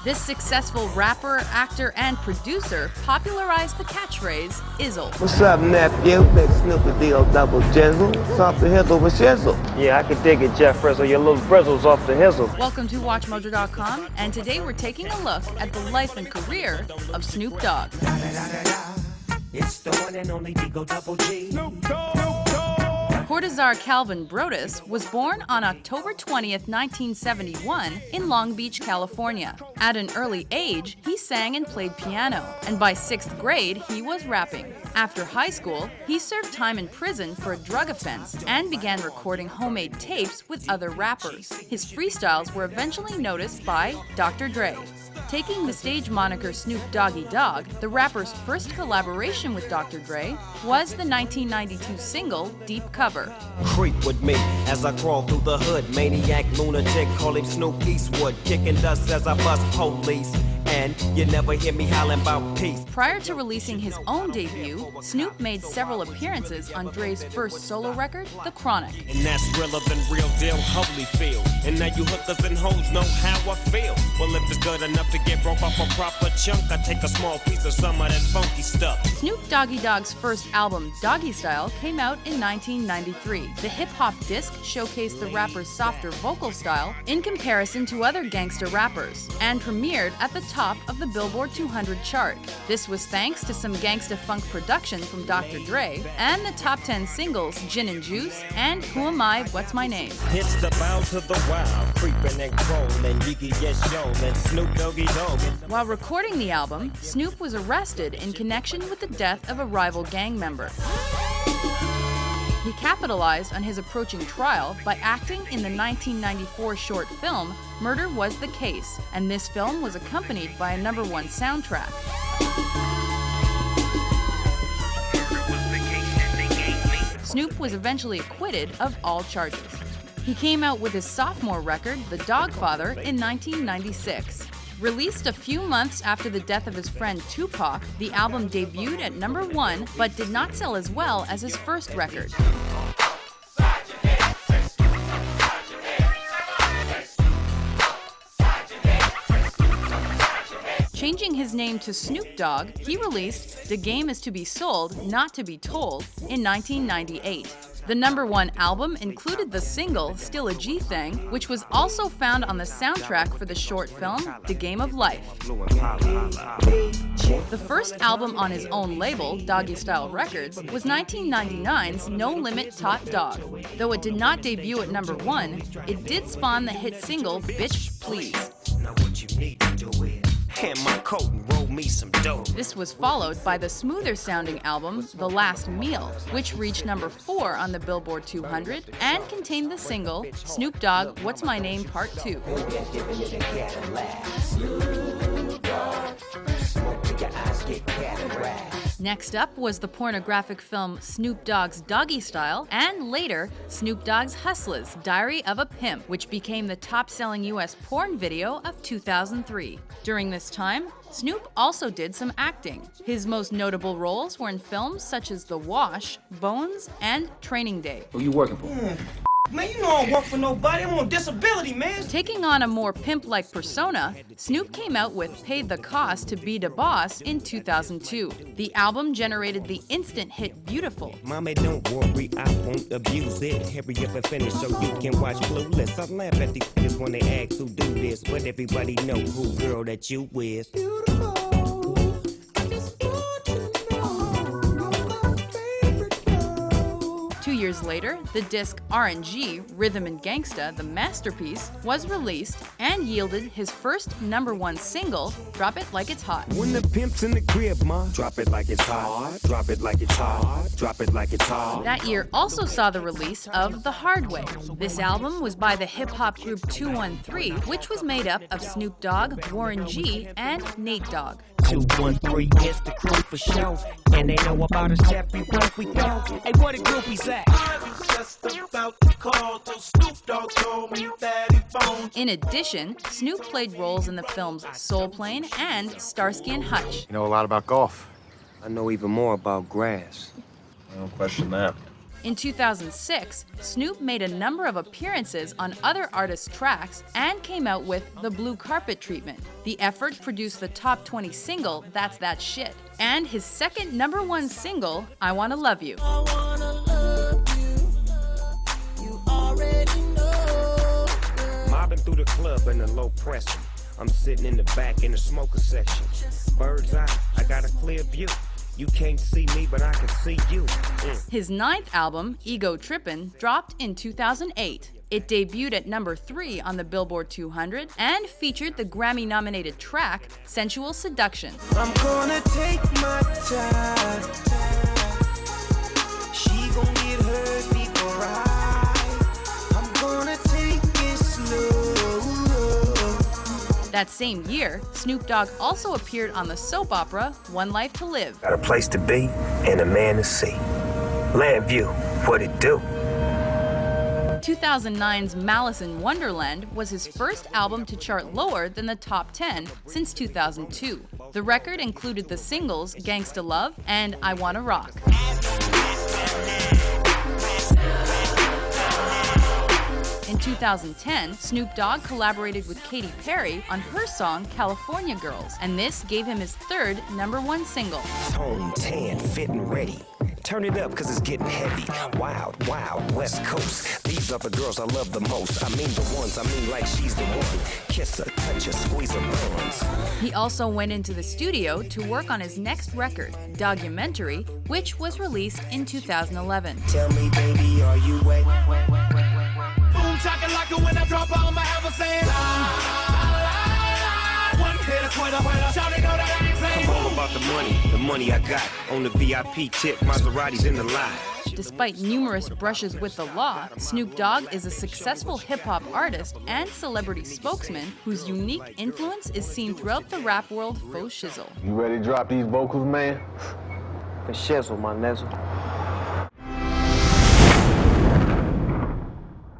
This successful rapper, actor, and producer popularized the catchphrase, Izzle. What's up, nephew? Big Snoopy D.O. double jizzle. It's off the hizzle with shizzle. Yeah, I can dig it, Jeff Frizzle. Your little brizzle's off the hizzle. Welcome to WatchMojo.com, and today we're taking a look at the life and career of Snoop Dogg. It's the one and only D.O. double G. Snoop Dogg. Cortazar Calvin Brodus was born on October 20th, 1971 in Long Beach, California. At an early age, he sang and played piano, and by 6th grade, he was rapping. After high school, he served time in prison for a drug offense and began recording homemade tapes with other rappers. His freestyles were eventually noticed by Dr. Dre. Taking the stage moniker Snoop Doggy Dogg, the rapper's first collaboration with Dr. Dre was the 1992 single Deep Cover. Creep with me as I crawl through the hood. Maniac, lunatic, call him Snoop Eastwood. Kicking dust as I bust police. And you never hear me howling about peace. Prior to releasing his own debut, Snoop made several appearances on Dre's first solo record, The Chronic. And that's realer than real deal, Holyfield. And now you hookers and hoes know how I feel. Well, if it's good enough to get broke off a proper chunk, I take a small piece of some of that funky stuff. Snoop Doggy Dogg's first album, Doggy Style, came out in 1993. The hip-hop disc showcased the rapper's softer vocal style in comparison to other gangster rappers, and premiered at the top of the Billboard 200 chart. This was thanks to some gangsta funk production from Dr. Dre and the top 10 singles Gin and Juice and Who Am I, What's My Name. It's the bound to the wild, creeping and crawling, Yiggy yes yo, and Snoop Doggy Dogg. While recording the album, Snoop was arrested in connection with the death of a rival gang member. He capitalized on his approaching trial by acting in the 1994 short film Murder Was the Case, and this film was accompanied by a #1 soundtrack. Snoop was eventually acquitted of all charges. He came out with his sophomore record, The Dogfather, in 1996. Released a few months after the death of his friend Tupac, the album debuted at #1 but did not sell as well as his first record. Changing his name to Snoop Dogg, he released The Game Is to Be Sold, Not to Be Told in 1998. The #1 album included the single Still a G Thing, which was also found on the soundtrack for the short film The Game of Life. The first album on his own label, Doggy Style Records, was 1999's No Limit Top Dog. Though it did not debut at #1, it did spawn the hit single Bitch Please. Now what you need to do is hand my coat and roll me some dope. This was followed by the smoother sounding album, The Last Meal, which reached #4 on the Billboard 200 and contained the single Snoop Dogg, What's My Name Part 2. Next up was the pornographic film Snoop Dogg's Doggy Style, and later Snoop Dogg's Hustlers, Diary of a Pimp, which became the top-selling US porn video of 2003. During this time, Snoop also did some acting. His most notable roles were in films such as The Wash, Bones, and Training Day. Who you working for? Man, you know I don't work for nobody. I'm on disability, man. Taking on a more pimp-like persona, Snoop came out with Paid the Cost to Be the Boss in 2002. The album generated the instant hit Beautiful. Mommy, don't worry, I won't abuse it. Hurry up and finish so you can watch Clueless. I laugh at these kids when they ask who do this, but everybody know who girl that you with. Beautiful. I just want you to know you're my favorite girl. 2 years later, the disc R&G, Rhythm and Gangsta, the masterpiece, was released and yielded his first #1 single, Drop It Like It's Hot. When the pimp's in the crib, ma, drop it like it's hot. Drop it like it's hot. Drop it like it's hot. That year also saw the release of The Hard Way. This album was by the hip-hop group 213, which was made up of Snoop Dogg, Warren G, and Nate Dogg. 213 is the crew for show, and they know about us everywhere we go. Hey, where the groupies at? I was just about to call till Snoop Dogg told me that he phoned. In addition, Snoop played roles in the films Soul Plane and Starsky and Hutch. You know a lot about golf. I know even more about grass. I don't question that. In 2006, Snoop made a number of appearances on other artists' tracks and came out with the Blue Carpet Treatment. The effort produced the top 20 single, That's That Shit, and his second #1 single, I Wanna Love You. Mobbing through the club in the low pressure. I'm sitting in the back in the smoker section. Bird's eye, I got a clear view. You can't see me, but I can see you. His 9th album, Ego Trippin', dropped in 2008. It debuted at #3 on the Billboard 200 and featured the Grammy-nominated track, Sensual Seduction. I'm gonna take my time. She gon' get hers before I'm gonna take it slow. That same year, Snoop Dogg also appeared on the soap opera One Life to Live. Got a place to be and a man to see. Land View, what it do? 2009's Malice in Wonderland was his first album to chart lower than the top 10 since 2002. The record included the singles Gangsta Love and I Wanna Rock. In 2010, Snoop Dogg collaborated with Katy Perry on her song California Girls, and this gave him his third #1 single. Home tan, fit and ready. Turn it up cause it's getting heavy. Wild, wild, West Coast. These are the girls I love the most. I mean the ones, I mean like she's the one. Kiss her, touch her, squeeze her buns. He also went into the studio to work on his next record, Documentary, which was released in 2011. Tell me, baby, are you wet? Boom, talking like it when I drop on my ever saying one hit, a quitter. Shout it, know that I ain't playing. I'm all about the money I got. On the VIP tip, Maserati's in the lot. Despite numerous brushes with the law, Snoop Dogg is a successful hip-hop artist and celebrity spokesman whose unique influence is seen throughout the rap world faux shizzle. You ready to drop these vocals, man? The shizzle, my nizzle.